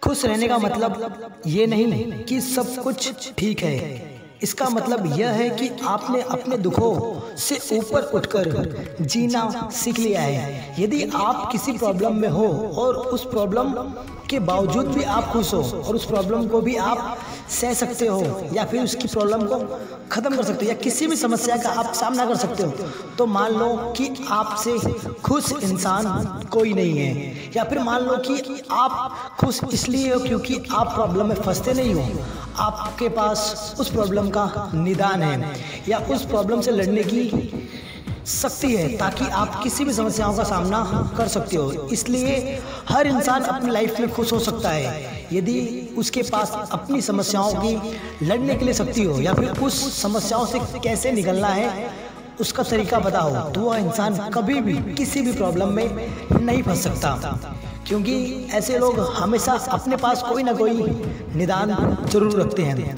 खुश रहने का मतलब ये नहीं कि सब कुछ ठीक है। इसका मतलब यह है कि आपने अपने दुखों से ऊपर उठकर जीना सीख लिया है। यदि आप किसी प्रॉब्लम में हो और उस प्रॉब्लम के बावजूद भी आप खुश हो और उस प्रॉब्लम को भी आप सह सकते हो या फिर उसकी प्रॉब्लम को ख़त्म कर सकते हो या किसी भी समस्या का आप सामना कर सकते हो, तो मान लो कि आपसे खुश इंसान कोई नहीं है। या फिर मान लो कि आप खुश इसलिए हो क्योंकि आप प्रॉब्लम में फंसते नहीं हो, आपके पास उस प्रॉब्लम का निदान है या उस प्रॉब्लम से लड़ने की शक्ति है ताकि आप किसी भी समस्याओं का सामना कर सकते हो। इसलिए हर इंसान अपनी लाइफ में खुश हो सकता है यदि उसके पास अपनी समस्याओं की लड़ने के लिए शक्ति हो या फिर उस समस्याओं से कैसे निकलना है उसका तरीका पता हो, तो वह इंसान कभी भी किसी भी प्रॉब्लम में नहीं फंस सकता। क्योंकि ऐसे लोग हमेशा अपने पास कोई ना कोई निदान जरूर रखते हैं।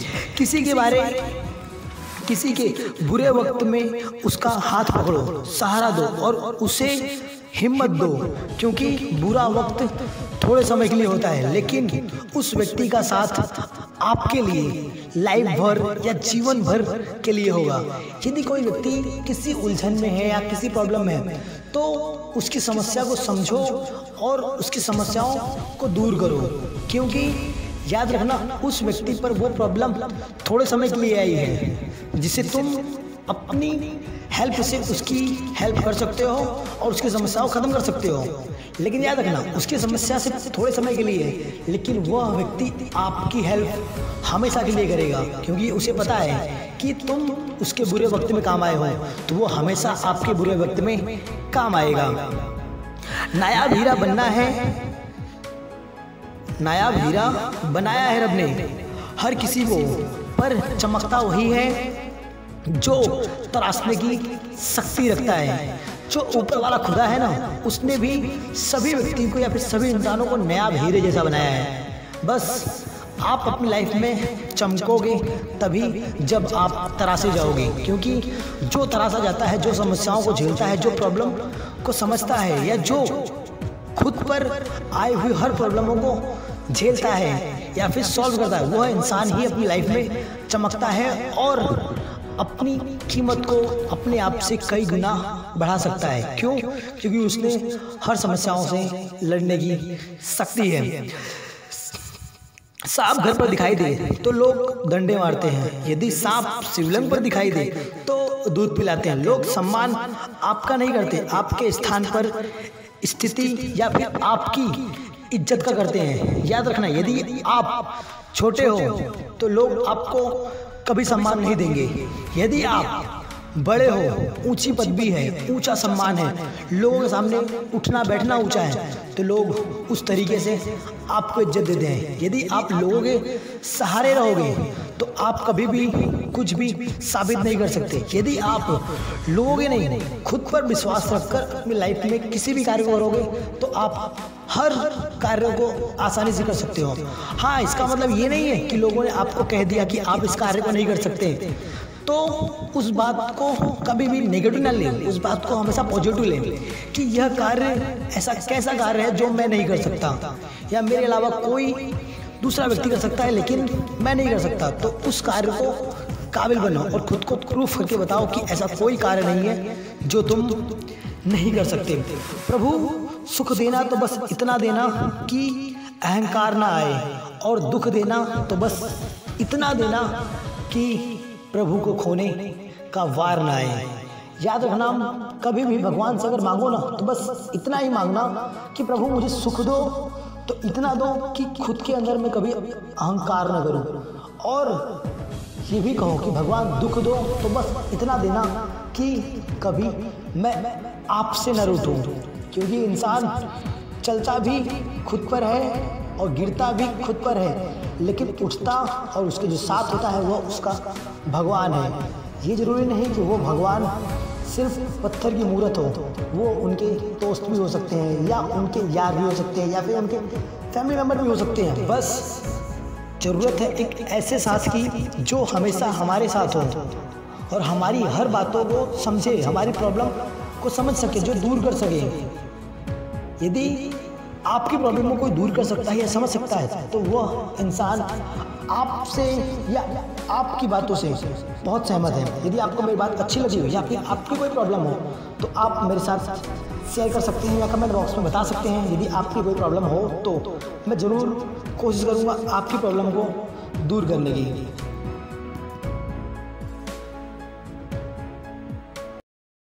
किसी के बुरे वक्त में उसका हाथ पकड़ो, सहारा दो और उसे हिम्मत दो, क्योंकि बुरा वक्त थोड़े समय के लिए होता है लेकिन उस व्यक्ति का साथ आपके लिए लाइफ भर या जीवन भर के लिए होगा। यदि कोई व्यक्ति किसी उलझन में है या किसी प्रॉब्लम में है तो उसकी समस्या को समझो और उसकी समस्याओं को दूर करो, क्योंकि याद रखना उस व्यक्ति पर वो प्रॉब्लम थोड़े समय के लिए आई है जिसे तुम अपनी हेल्प से उसकी हेल्प कर सकते हो और उसकी समस्याओं खत्म कर सकते हो। लेकिन याद रखना उसकी समस्या से थोड़े समय के लिए है लेकिन वह व्यक्ति आपकी हेल्प हमेशा के लिए करेगा, क्योंकि उसे पता है कि तुम उसके बुरे वक्त में काम आए हो तो वो हमेशा आपके बुरे वक्त में काम आएगा। नायाब हीरा बनना है, नायाब हीरा बनाया है रब ने हर किसी को, पर चमकता वही है जो तराशने की शक्ति रखता है। जो ऊपर वाला खुदा है ना, उसने भी सभी व्यक्ति को या फिर सभी इंसानों को नायाब हीरे जैसा बनाया है। बस आप अपनी लाइफ में चमकोगे तभी जब आप तराशे जाओगे, क्योंकि जो तराशा जाता है, जो समस्याओं को झेलता है, जो प्रॉब्लम को समझता है या जो खुद पर आई हुई हर प्रॉब्लमों को झेलता है या फिर सॉल्व करता है, वह इंसान ही अपनी लाइफ में चमकता है और अपनी कीमत को अपने आप से कई गुना बढ़ा सकता है। क्यों? क्योंकि उसने हर समस्याओं से लड़ने की शक्ति है। सांप घर पर दिखाई दे तो लोग डंडे मारते हैं, यदि सांप शिवलिंग पर दिखाई दे तो दूध पिलाते हैं। लोग सम्मान आपका नहीं करते, आपके स्थान पर स्थिति या फिर आपकी इज्जत का करते हैं। याद रखना, यदि आप छोटे हो तो लोग आपको कभी सम्मान नहीं देंगे। यदि आप बड़े हो, ऊंची पदवी है, ऊंचा सम्मान है, लोगों के सामने उठना बैठना ऊंचा है, तो लोग उस तरीके से आपको इज्जत देते हैं। यदि आप लोगों के सहारे रहोगे तो आप कभी भी कुछ भी साबित नहीं कर सकते। यदि आप लोगों के नहीं खुद पर विश्वास रखकर अपनी लाइफ में किसी भी कार्य को करोगे तो आप हर कार्य को आसानी से कर सकते हो। हाँ, इसका मतलब ये नहीं है कि लोगों ने आपको कह दिया कि आप इस कार्य को नहीं कर सकते तो उस बात को कभी भी नेगेटिव ना लें, उस बात को हमेशा पॉजिटिव लें कि यह कार्य ऐसा कैसा कार्य है जो मैं नहीं कर सकता या मेरे अलावा कोई दूसरा व्यक्ति कर सकता है लेकिन मैं नहीं कर सकता। तो उस कार्य को काबिल बनो और खुद को प्रूफ करके बताओ कि ऐसा कोई कार्य नहीं है जो तुम नहीं कर सकते। प्रभु सुख देना तो बस इतना देना कि अहंकार ना आए, और दुख देना तो बस इतना देना कि प्रभु को खोने का वार ना आए। याद रखना, कभी भी भगवान से अगर मांगो ना तो बस इतना ही मांगना कि प्रभु मुझे सुख दो, तो इतना दो कि खुद के अंदर में कभी अहंकार न करूं, और ये भी कहो कि भगवान दुख दो तो बस इतना देना कि कभी मैं आपसे न रूठूं। क्योंकि इंसान चलता भी खुद पर है और गिरता भी खुद पर है, लेकिन उठता और उसके जो साथ होता है वो उसका भगवान है। ये जरूरी नहीं कि वो भगवान सिर्फ पत्थर की मूर्त हो, वो उनके दोस्त भी हो सकते हैं या उनके यार भी हो सकते हैं या फिर उनके फैमिली मेम्बर भी हो सकते हैं। बस ज़रूरत है एक ऐसे साथ की जो हमेशा हमारे साथ हो और हमारी हर बातों को समझे, हमारी प्रॉब्लम को समझ सके, जो दूर कर सके। यदि आपकी प्रॉब्लम को कोई दूर कर सकता है या समझ सकता है तो वह इंसान आपसे या आपकी बातों से बहुत सहमत है। यदि आपको मेरी बात अच्छी लगी हो या फिर आपकी कोई प्रॉब्लम हो तो आप मेरे साथ शेयर कर सकते हैं या कमेंट बॉक्स में बता सकते हैं। यदि आपकी कोई प्रॉब्लम हो तो मैं ज़रूर कोशिश करूँगा आपकी प्रॉब्लम को दूर करने की।